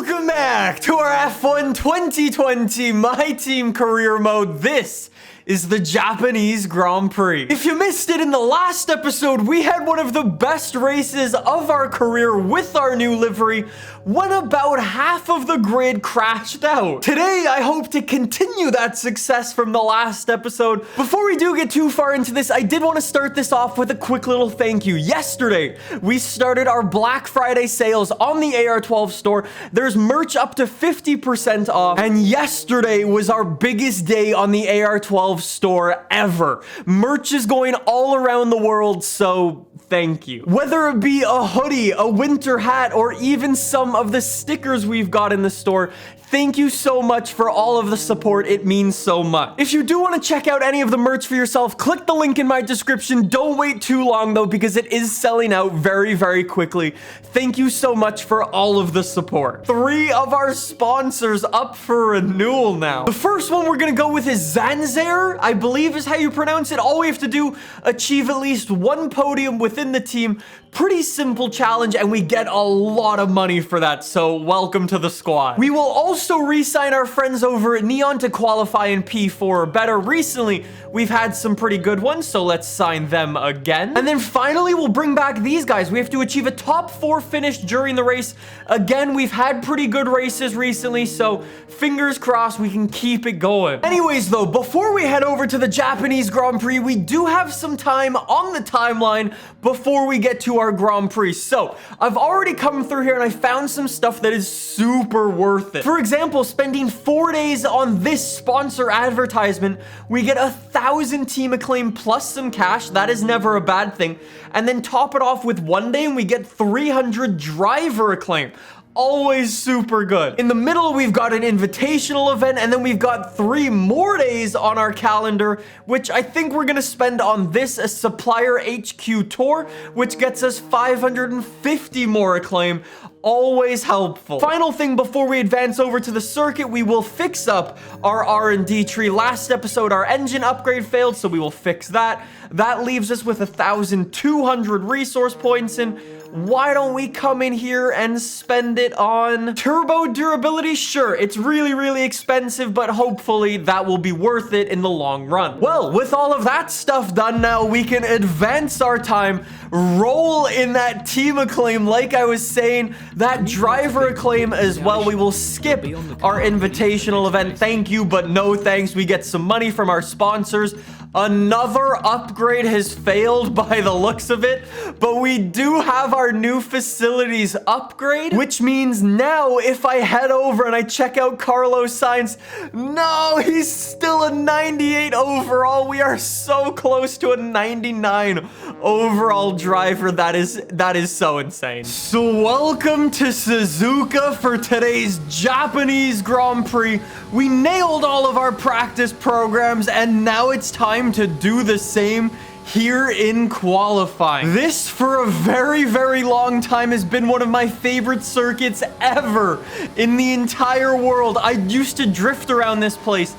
Welcome back to our F1 2020 My Team Career Mode. This is the Japanese Grand Prix. If you missed it in the last episode, we had one of the best races of our career with our new livery when about half of the grid crashed out. Today, I hope to continue that success from the last episode. Before we do get too far into this, I did want to start this off with a quick little thank you. Yesterday, we started our Black Friday sales on the AR12 store. There's merch up to 50% off, and yesterday was our biggest day on the AR12 store ever. Merch is going all around the world, so thank you. Whether it be a hoodie, a winter hat, or even some of the stickers we've got in the store, thank you so much for all of the support. It means so much. If you do want to check out any of the merch for yourself, click the link in my description. Don't wait too long though, because it is selling out very, very quickly. Thank you so much for all of the support. 3 of our sponsors up for renewal now. The first one we're gonna go with is Zanzer, I believe is how you pronounce it. All we have to do, achieve at least 1 podium within the team. Pretty simple challenge, and we get a lot of money for that, so welcome to the squad. We will also re-sign our friends over at Neon to qualify in P4 or better. Recently, we've had some pretty good ones, so let's sign them again. And then finally, we'll bring back these guys. We have to achieve a top 4 finish during the race. Again, we've had pretty good races recently, so fingers crossed we can keep it going. Anyways, though, before we head over to the Japanese Grand Prix, we do have some time on the timeline before we get to our Grand Prix. So I've already come through here and I found some stuff that is super worth it. For example, spending 4 days on this sponsor advertisement, we get 1,000 team acclaim plus some cash. That is never a bad thing. And then top it off with 1 day and we get 300 driver acclaim. Always super good. In the middle, we've got an invitational event, and then we've got 3 more days on our calendar, which I think we're gonna spend on this, a supplier HQ tour, which gets us 550 more acclaim. Always helpful. Final thing before we advance over to the circuit, we will fix up our R&D tree. Last episode, our engine upgrade failed, so we will fix that. That leaves us with 1,200 resource points, and why don't we come in here and spend it on turbo durability? Sure, it's really, really expensive, but hopefully that will be worth it in the long run. Well, with all of that stuff done now, we can advance our time, roll in that team acclaim. Like I was saying, that driver acclaim as well. We will skip our invitational event. Thank you, but no thanks. We get some money from our sponsors. Another upgrade has failed by the looks of it, but we do have our new facilities upgrade, which means now if I head over and I check out Carlos Sainz, no, he's still a 98 overall. We are so close to a 99 overall driver. That is so insane. So welcome to Suzuka for today's Japanese Grand Prix. We nailed all of our practice programs, and now it's time to do the same here in qualifying. This, for a very, very long time, has been one of my favorite circuits ever in the entire world. I used to drift around this place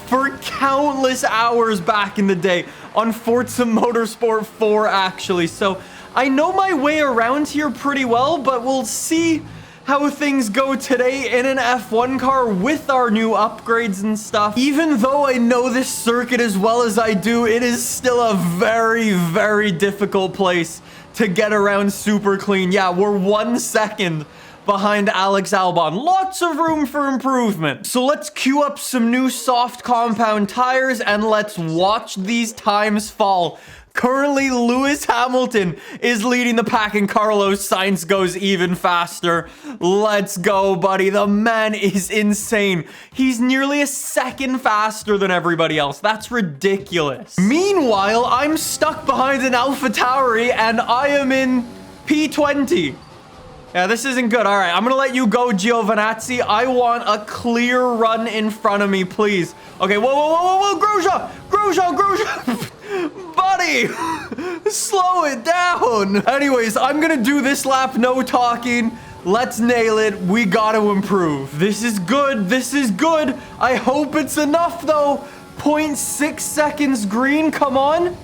for countless hours back in the day on Forza Motorsport 4, actually. So I know my way around here pretty well, but we'll see how things go today in an F1 car with our new upgrades and stuff. Even though I know this circuit as well as I do, it is still a very, very difficult place to get around super clean. Yeah, we're 1 second behind Alex Albon. Lots of room for improvement. So let's queue up some new soft compound tires and let's watch these times fall. Currently, Lewis Hamilton is leading the pack and Carlos Sainz goes even faster. Let's go, buddy. The man is insane. He's nearly a second faster than everybody else. That's ridiculous. Meanwhile, I'm stuck behind an AlphaTauri and I am in P20. Yeah, this isn't good. All right, I'm gonna let you go, Giovinazzi. I want a clear run in front of me, please. Okay, whoa, whoa, whoa, whoa, whoa, Grosjean. Buddy, slow it down. Anyways, I'm gonna do this lap, no talking. Let's nail it. We gotta improve. This is good. This is good. I hope it's enough, though. 0.6 seconds green. Come on.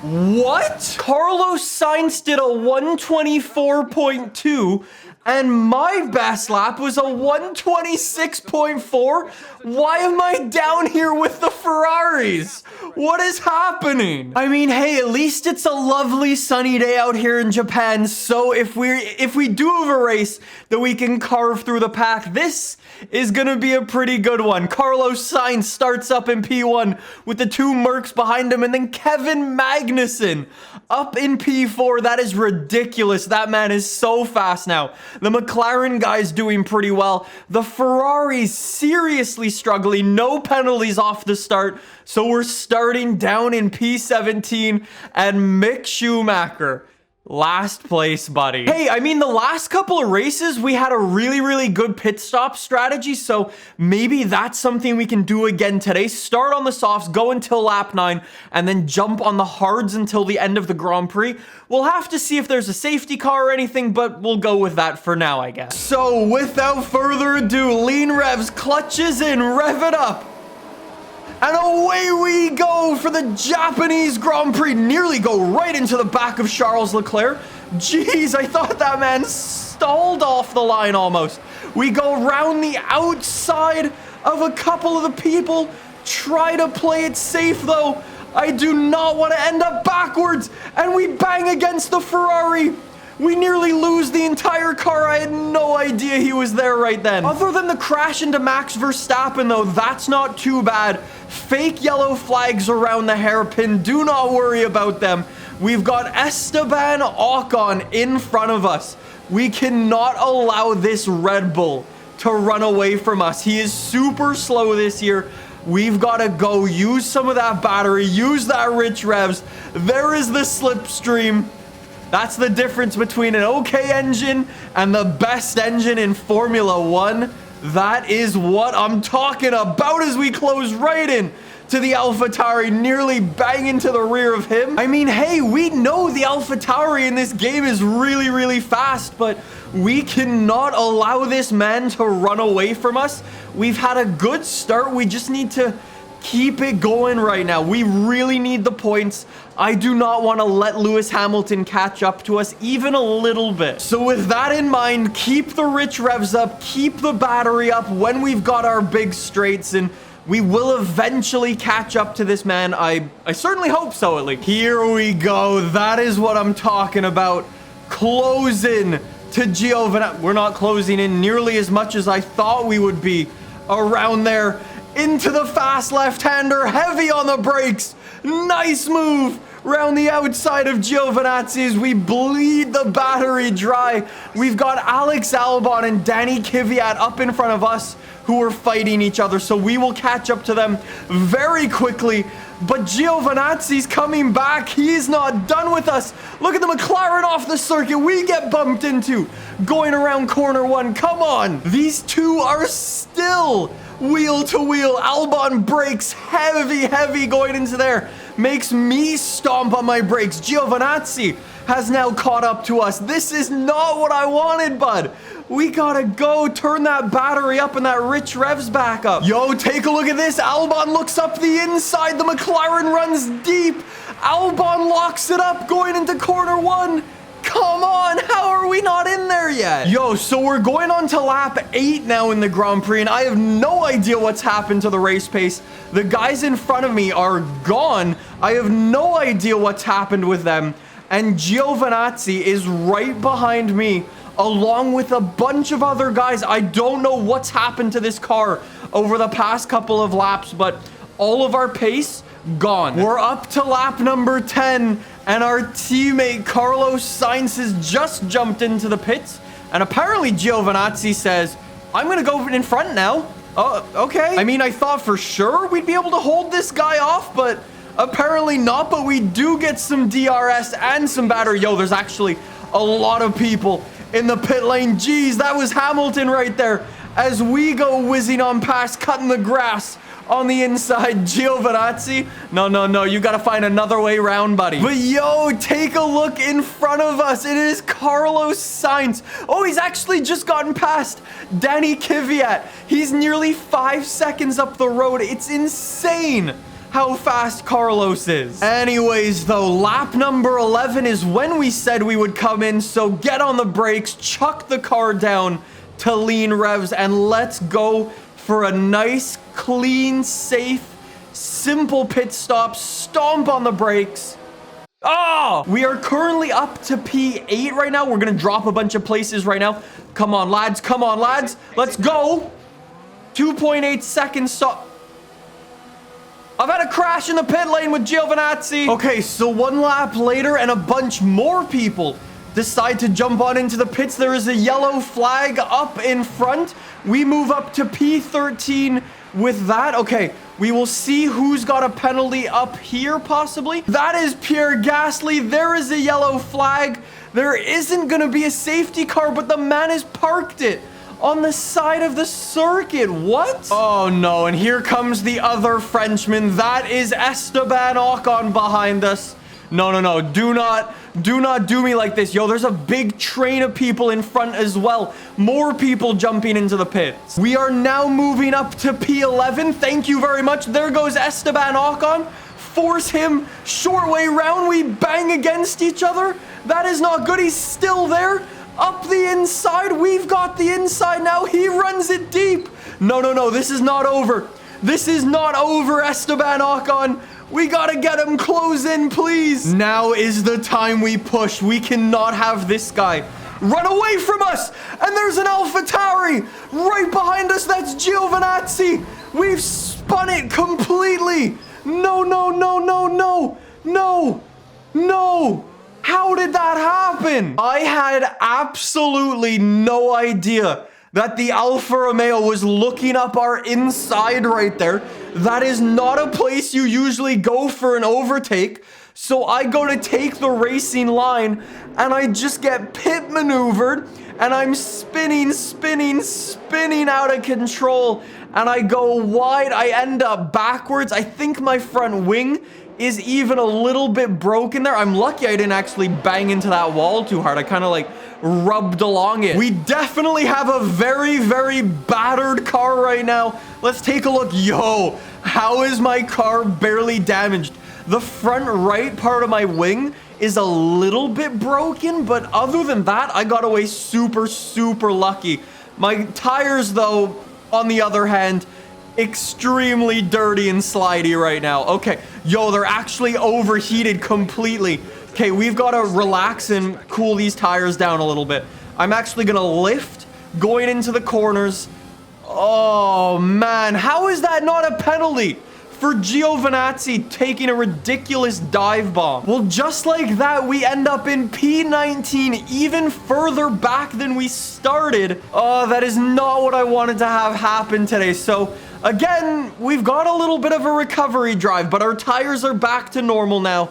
What? Carlos Sainz did a 124.2. And my best lap was a 126.4. Why am I down here with the Ferraris? What is happening? I mean, hey, at least it's a lovely sunny day out here in Japan. So if we do have a race that we can carve through the pack, this is gonna be a pretty good one. Carlos Sainz starts up in P1 with the two Mercs behind him, and then Kevin Magnussen up in P4. That is ridiculous. That man is so fast now. The McLaren guy's doing pretty well. The Ferrari's seriously struggling. No penalties off the start. So we're starting down in P17, and Mick Schumacher, last place, buddy. Hey, I mean, the last couple of races, we had a really good pit stop strategy, so maybe that's something we can do again today. Start on the softs, go until lap 9, and then jump on the hards until the end of the Grand Prix. We'll have to see if there's a safety car or anything, but we'll go with that for now, I guess. So, without further ado, lean revs, clutches in, rev it up. And away we go for the Japanese Grand Prix. Nearly go right into the back of Charles Leclerc. Jeez, I thought that man stalled off the line almost. We go round the outside of a couple of the people. Try to play it safe though. I do not want to end up backwards. And we bang against the Ferrari. We nearly lose the entire car. I had no idea he was there right then. Other than the crash into Max Verstappen though, that's not too bad. Fake yellow flags around the hairpin. Do not worry about them. We've got Esteban Ocon in front of us. We cannot allow this Red Bull to run away from us. He is super slow this year. We've got to go use some of that battery. Use that rich revs. There is the slipstream. That's the difference between an okay engine and the best engine in Formula 1. That is what I'm talking about as we close right in to the AlphaTauri, nearly bang into the rear of him. I mean, hey, we know the AlphaTauri in this game is really fast, but we cannot allow this man to run away from us. We've had a good start. We just need to keep it going right now. We really need the points. I do not want to let Lewis Hamilton catch up to us even a little bit. So with that in mind, keep the rich revs up, keep the battery up when we've got our big straights, and we will eventually catch up to this man. I certainly hope so, at least. Here we go. That is what I'm talking about. Closing to Giovinazzi. We're not closing in nearly as much as I thought we would be around there. Into the fast left-hander, heavy on the brakes. Nice move round the outside of Giovinazzi as we bleed the battery dry. We've got Alex Albon and Danny Kvyat up in front of us who are fighting each other, so we will catch up to them very quickly. But Giovinazzi's coming back. He's not done with us. Look at the McLaren off the circuit. We get bumped into going around corner 1. Come on. These two are still wheel to wheel. Albon brakes heavy going into there. Makes me stomp on my brakes. Giovinazzi has now caught up to us. This is not what I wanted, bud. We gotta go turn that battery up and that rich revs back up. Yo, take a look at this. Albon looks up the inside. The McLaren runs deep. Albon locks it up going into corner 1. Come on, how are we not in there yet? Yo, so we're going on to lap 8 now in the Grand Prix, and I have no idea what's happened to the race pace. The guys in front of me are gone. I have no idea what's happened with them. And Giovinazzi is right behind me, along with a bunch of other guys. I don't know what's happened to this car over the past couple of laps, but all of our pace gone. We're up to lap number 10, and our teammate Carlos Sainz has just jumped into the pits, and apparently Giovinazzi says, I'm gonna go in front now. Oh, okay. I mean, I thought for sure we'd be able to hold this guy off, but apparently not. But we do get some DRS and some battery. Yo, there's actually a lot of people in the pit lane. Jeez, that was Hamilton right there as we go whizzing on past, cutting the grass on the inside. Giovinazzi, no, you gotta find another way around, buddy. But yo, take a look in front of us. It is Carlos Sainz. Oh, he's actually just gotten past Danny Kvyat. He's nearly 5 seconds up the road. It's insane how fast Carlos is. Anyways, though, lap number 11 is when we said we would come in. So get on the brakes, chuck the car down to lean revs, and let's go for a nice, clean, safe, simple pit stop. Stomp on the brakes. Oh, we are currently up to P8 right now. We're going to drop a bunch of places right now. Come on, lads. Come on, lads. Let's go. 2.8 seconds. So I've had a crash in the pit lane with Giovinazzi. Okay, so one lap later and a bunch more people decide to jump on into the pits. There is a yellow flag up in front. We move up to P13 with that. Okay, we will see who's got a penalty up here, possibly. That is Pierre Gasly. There is a yellow flag. There isn't going to be a safety car, but the man has parked it on the side of the circuit. What? Oh, no. And here comes the other Frenchman. That is Esteban Ocon behind us. No, no, no. Do not do me like this. Yo, there's a big train of people in front as well. More people jumping into the pits. We are now moving up to P11. Thank you very much. There goes Esteban Ocon. Force him. Short way round. We bang against each other. That is not good. He's still there. Up the inside. We've got the inside now. He runs it deep. No, no, no. This is not over. This is not over, Esteban Ocon. We gotta get him close in, please. Now is the time we push. We cannot have this guy run away from us. And there's an AlphaTauri right behind us. That's Giovinazzi. We've spun it completely. No, no, no, no, no, no, no. How did that happen? I had absolutely no idea that the Alfa Romeo was looking up our inside right there. That is not a place you usually go for an overtake. So I go to take the racing line and I just get pit maneuvered and I'm spinning out of control and I go wide. I end up backwards. I think my front wing is even a little bit broken there. I'm lucky I didn't actually bang into that wall too hard. I kind of like rubbed along it. We definitely have a very, very battered car right now. Let's take a look. Yo, how is my car barely damaged? The front right part of my wing is a little bit broken, but other than that, I got away super, super lucky. My tires, though, on the other hand, extremely dirty and slidey right now. Okay, yo, they're actually overheated completely. Okay, we've got to relax and cool these tires down a little bit. I'm actually gonna lift going into the corners. Oh man, how is that not a penalty for Giovinazzi taking a ridiculous dive bomb? Well, just like that, we end up in P19, even further back than we started. Oh, that is not what I wanted to have happen today. So again, we've got a little bit of a recovery drive, but our tires are back to normal now.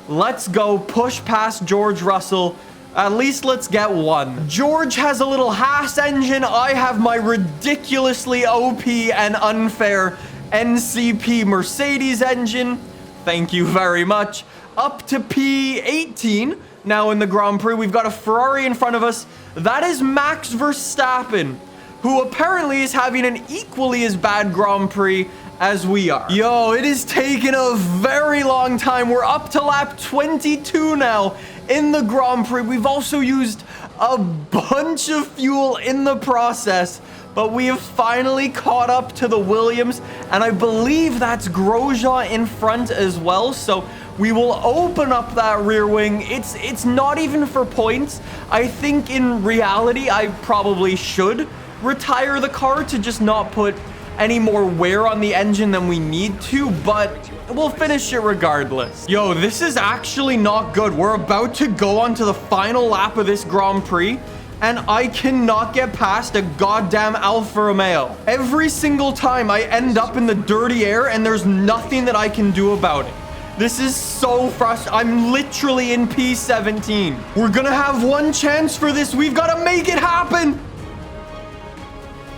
Let's go push past George Russell. At least let's get one. George has a little Haas engine. I have my ridiculously OP and unfair NCP Mercedes engine. Thank you very much. Up to P18 now in the Grand Prix. We've got a Ferrari in front of us. That is Max Verstappen, who apparently is having an equally as bad Grand Prix as we are. Yo, it is taking a very long time. We're up to lap 22 now in the Grand Prix. We've also used a bunch of fuel in the process, but we have finally caught up to the Williams, and I believe that's Grosjean in front as well. So we will open up that rear wing. It's not even for points. I think in reality, I probably should retire the car to just not put any more wear on the engine than we need to, but we'll finish it regardless. Yo, this is actually not good. We're about to go on to the final lap of this Grand Prix, and I cannot get past a goddamn Alfa Romeo. Every single time I end up in the dirty air, and there's nothing that I can do about it. This is so frustrating. I'm literally in P17. We're gonna have one chance for this. We've got to make it happen.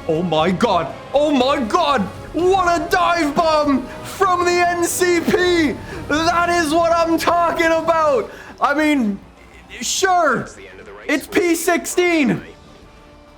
Oh my god. Oh my god. What a dive bomb from the NCP. That is what I'm talking about. I mean, sure. It's P16.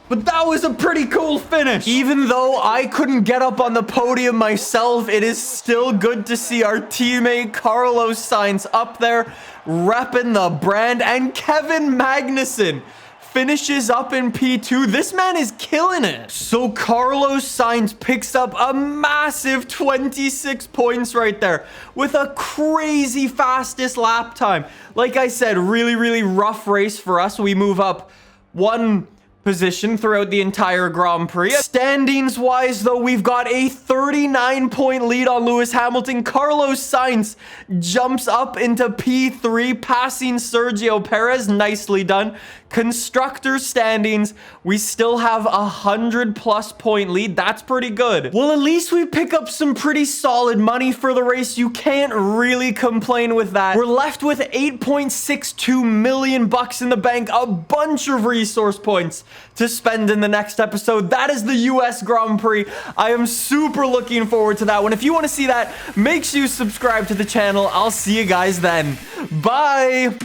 But that was a pretty cool finish. Even though I couldn't get up on the podium myself, it is still good to see our teammate Carlos Sainz up there repping the brand. And Kevin Magnussen finishes up in P2. This man is killing it. So Carlos Sainz picks up a massive 26 points right there with a crazy fastest lap time. Like I said, really, really rough race for us. We move up one position throughout the entire Grand Prix. Standings wise though, we've got a 39-point lead on Lewis Hamilton. Carlos Sainz jumps up into P3, passing Sergio Perez. Nicely done. Constructor standings, we still have 100+ point lead. That's pretty good. Well, at least we pick up some pretty solid money for the race. You can't really complain with that. We're left with 8.62 million bucks in the bank, a bunch of resource points to spend in the next episode. That is the US Grand Prix. I am super looking forward to that one. If you want to see that, make sure you subscribe to the channel. I'll see you guys then. Bye.